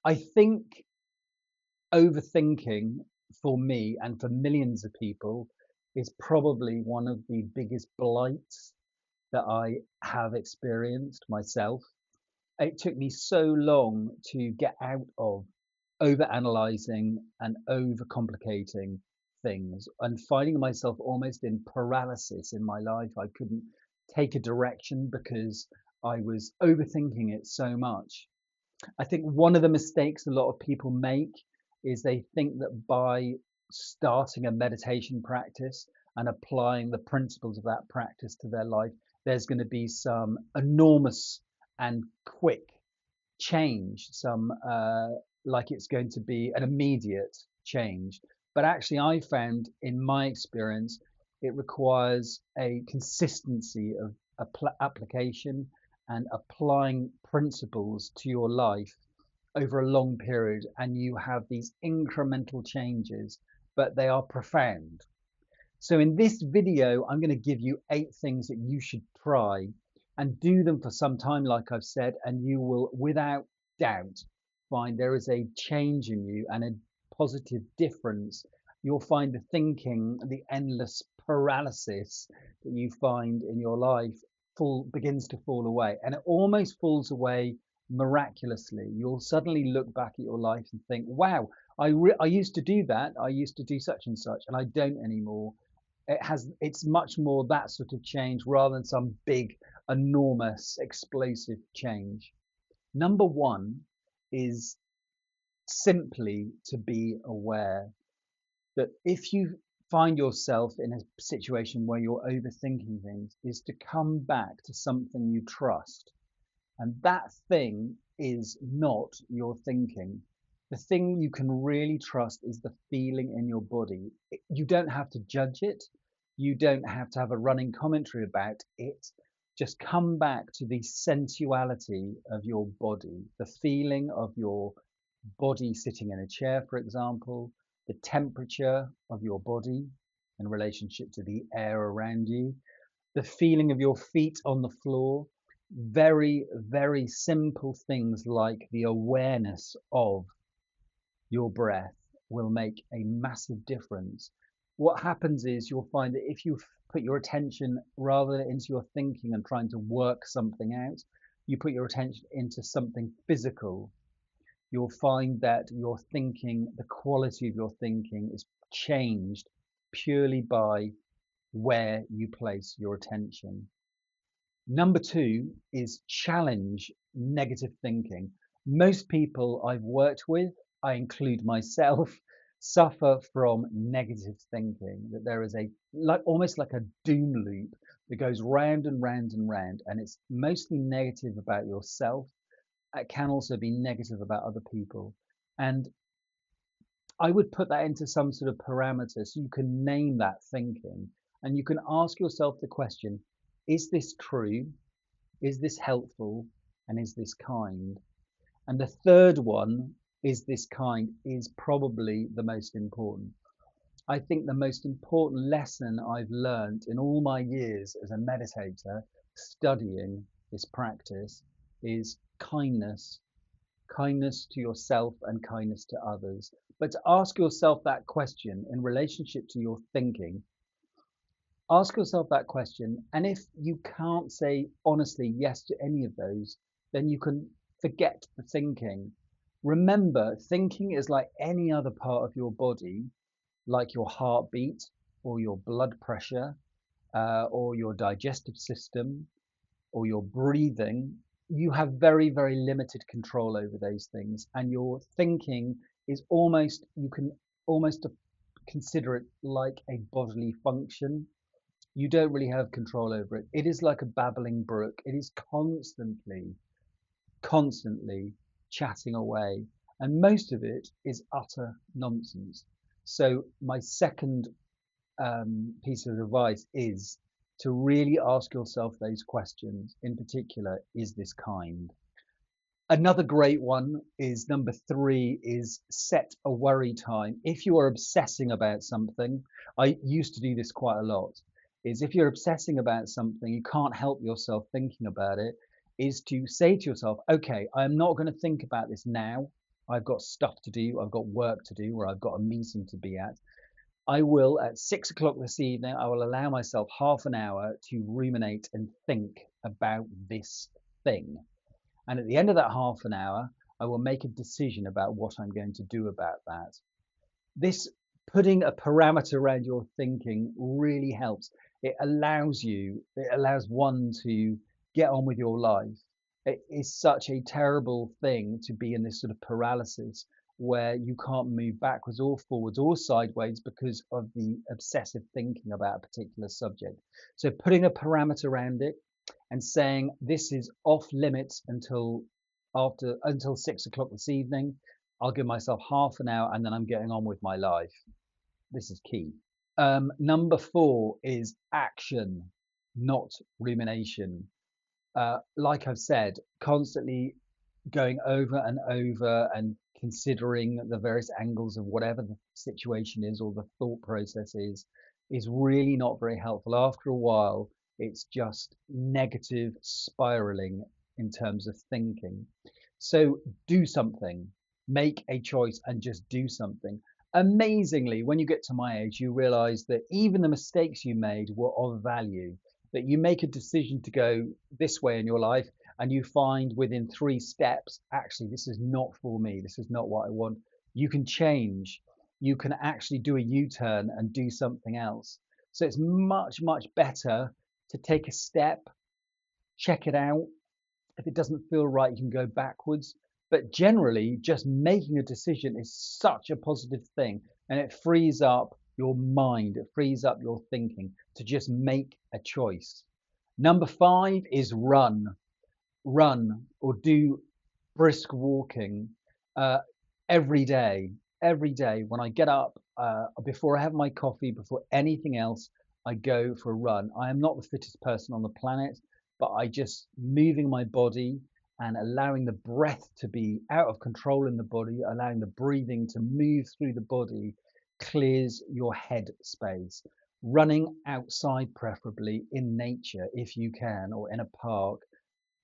I think overthinking for me and for millions of people is probably one of the biggest blights that I have experienced myself. It took me so long to get out of overanalyzing and overcomplicating things and finding myself almost in paralysis in my life. I couldn't take a direction because I was overthinking it so much. I think one of the mistakes a lot of people make is they think that by starting a meditation practice and applying the principles of that practice to their life, there's going to be some enormous and quick change, some like it's going to be an immediate change. But actually, I found in my experience, it requires a consistency of application and applying principles to your life over a long period. And you have these incremental changes, but they are profound. So in this video, I'm going to give you 8 things that you should try and do them for some time, like I've said, and you will, without doubt, find there is a change in you and a positive difference. You'll find the thinking, the endless paralysis that you find in your life begins to fall away, and it almost falls away miraculously. You'll suddenly look back at your life and think, wow, I used to do that. I used to do such and such, and I don't anymore. It's much more that sort of change rather than some big, enormous, explosive change. Number one is simply to be aware that if you find yourself in a situation where you're overthinking things, is to come back to something you trust. And that thing is not your thinking. The thing you can really trust is the feeling in your body. You don't have to judge it. You don't have to have a running commentary about it. Just come back to the sensuality of your body, the feeling of your body sitting in a chair, for example, the temperature of your body in relationship to the air around you, the feeling of your feet on the floor. Very, very simple things like the awareness of your breath will make a massive difference. What happens is you'll find that if you put your attention rather into your thinking and trying to work something out, you put your attention into something physical, you'll find that your thinking, the quality of your thinking is changed purely by where you place your attention. Number two is challenge negative thinking. Most people I've worked with, I include myself, suffer from negative thinking, that there is a almost like a doom loop that goes round and round and round, and it's mostly negative about yourself. It can also be negative about other people. And I would put that into some sort of parameter so you can name that thinking and you can ask yourself the question, is this true? Is this helpful? And is this kind? And the third one, is this kind, is probably the most important. I think the most important lesson I've learned in all my years as a meditator studying this practice is kindness, kindness to yourself and kindness to others. But to ask yourself that question in relationship to your thinking, ask yourself that question. And if you can't say honestly yes to any of those, then you can forget the thinking. Remember, thinking is like any other part of your body, like your heartbeat or your blood pressure or your digestive system or your breathing. You have very, very limited control over those things. And your thinking is almost, you can almost consider it like a bodily function. You don't really have control over it. It is like a babbling brook. It is constantly chatting away. And most of it is utter nonsense. So my second piece of advice is to really ask yourself those questions. In particular, is this kind? Another great one is number 3 is set a worry time. If you are obsessing about something, I used to do this quite a lot, is if you're obsessing about something, you can't help yourself thinking about it, is to say to yourself, okay, I'm not going to think about this now. I've got stuff to do, I've got work to do, or I've got a meeting to be at, I will, at 6 o'clock this evening, I will allow myself half an hour to ruminate and think about this thing. And at the end of that half an hour, I will make a decision about what I'm going to do about that. This putting a parameter around your thinking really helps. It allows one to get on with your life. It is such a terrible thing to be in this sort of paralysis where you can't move backwards or forwards or sideways because of the obsessive thinking about a particular subject. So putting a parameter around it and saying this is off limits until 6 o'clock this evening. I'll give myself half an hour and then I'm getting on with my life. This is key. Number four is action, not rumination. Like I've said, constantly going over and over and considering the various angles of whatever the situation is or the thought process is really not very helpful. After a while, it's just negative spiraling in terms of thinking. So do something, make a choice and just do something. Amazingly, when you get to my age, you realize that even the mistakes you made were of value, that you make a decision to go this way in your life and you find within 3 steps, actually, this is not for me. This is not what I want. You can change. You can actually do a U-turn and do something else. So it's much, much better to take a step, check it out. If it doesn't feel right, you can go backwards. But generally, just making a decision is such a positive thing and it frees up your mind, it frees up your thinking to just make a choice. Number five is run or do brisk walking uh, every day. Every day when I get up, before I have my coffee, before anything else, I go for a run. I am not the fittest person on the planet, but I just moving my body and allowing the breath to be out of control in the body, allowing the breathing to move through the body clears your head space. Running outside, preferably in nature if you can, or in a park,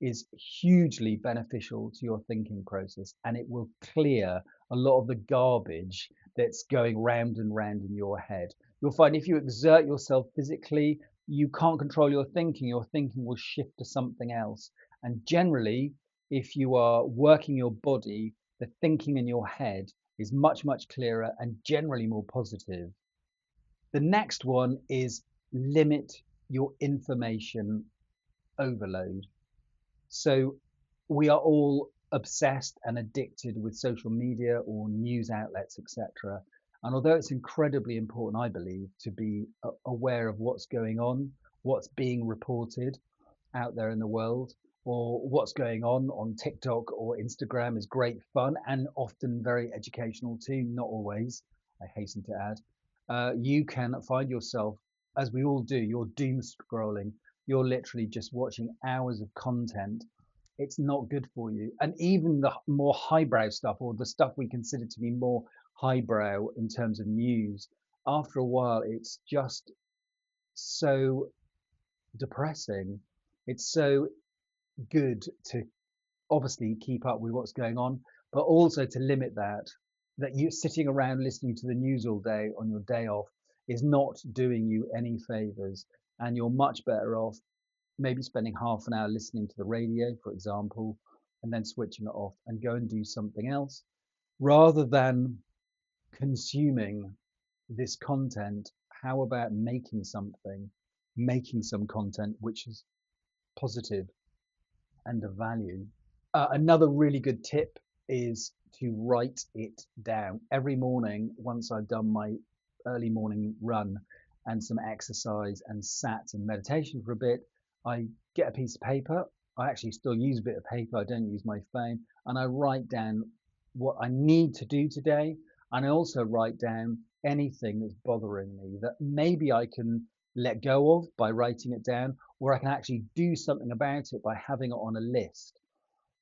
is hugely beneficial to your thinking process and it will clear a lot of the garbage that's going round and round in your head. You'll find if you exert yourself physically, you can't control your thinking will shift to something else. And generally, if you are working your body, the thinking in your head is much, much clearer and generally more positive. The next one is limit your information overload. So we are all obsessed and addicted with social media or news outlets, etc. And although it's incredibly important, I believe, to be aware of what's going on, what's being reported out there in the world, or what's going on TikTok or Instagram is great fun and often very educational too, not always, I hasten to add. You can find yourself, as we all do, you're doom scrolling. You're literally just watching hours of content. It's not good for you. And even the more highbrow stuff, or the stuff we consider to be more highbrow in terms of news, after a while, it's just so depressing. It's so good to obviously keep up with what's going on, but also to limit that. That you sitting around listening to the news all day on your day off is not doing you any favors, and you're much better off maybe spending half an hour listening to the radio, for example, and then switching it off and go and do something else rather than consuming this content. How about making some content which is positive and of value? Another really good tip is to write it down every morning. Once I've done my early morning run and some exercise and sat in meditation for a bit, I get a piece of paper. I actually still use a bit of paper. I don't use my phone, and I write down what I need to do today. And I also write down anything that's bothering me that maybe I can let go of by writing it down, or I can actually do something about it by having it on a list.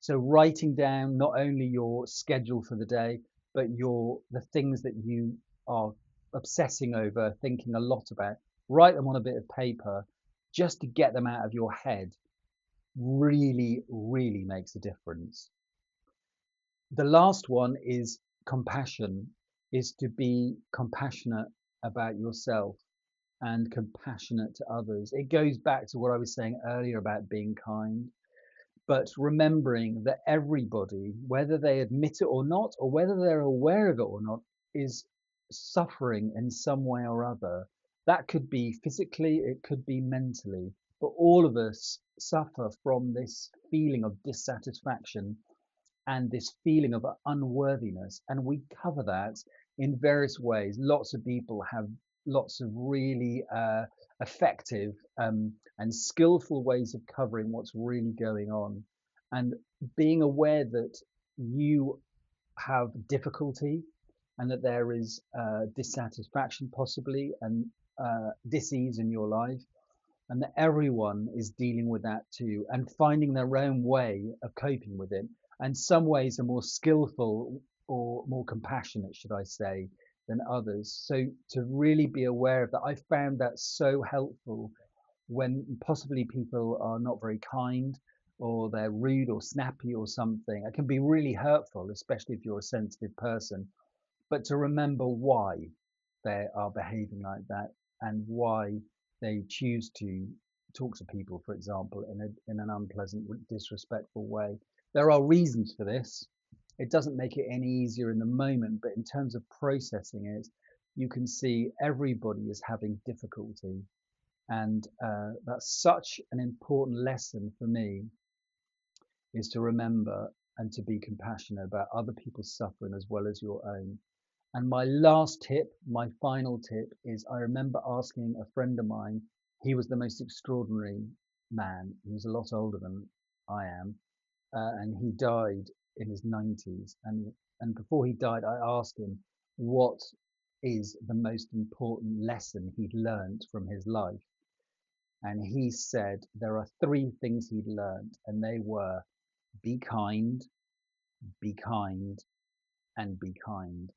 So writing down not only your schedule for the day, but the things that you are obsessing over, thinking a lot about, write them on a bit of paper just to get them out of your head really, really makes a difference. The last one is compassion, is to be compassionate about yourself and compassionate to others. It goes back to what I was saying earlier about being kind, but remembering that everybody, whether they admit it or not, or whether they're aware of it or not, is suffering in some way or other. That could be physically, it could be mentally, but all of us suffer from this feeling of dissatisfaction and this feeling of unworthiness. And we cover that in various ways. Lots of people have lots of really effective and skillful ways of covering what's really going on. And being aware that you have difficulty and that there is dissatisfaction possibly and dis-ease in your life, and that everyone is dealing with that too and finding their own way of coping with it. And some ways are more skillful or more compassionate, should I say, than others. So to really be aware of that, I found that so helpful when possibly people are not very kind or they're rude or snappy or something. It can be really hurtful, especially if you're a sensitive person, but to remember why they are behaving like that and why they choose to talk to people, for example, in an unpleasant, disrespectful way. There are reasons for this. It doesn't make it any easier in the moment, but in terms of processing it, you can see everybody is having difficulty. And that's such an important lesson for me, is to remember and to be compassionate about other people's suffering as well as your own. And my last tip, my final tip, is I remember asking a friend of mine, he was the most extraordinary man. He was a lot older than I am, and he died in his 90s. And before he died, I asked him what is the most important lesson he'd learned from his life. And he said there are three things he'd learned, and they were be kind, be kind, and be kind.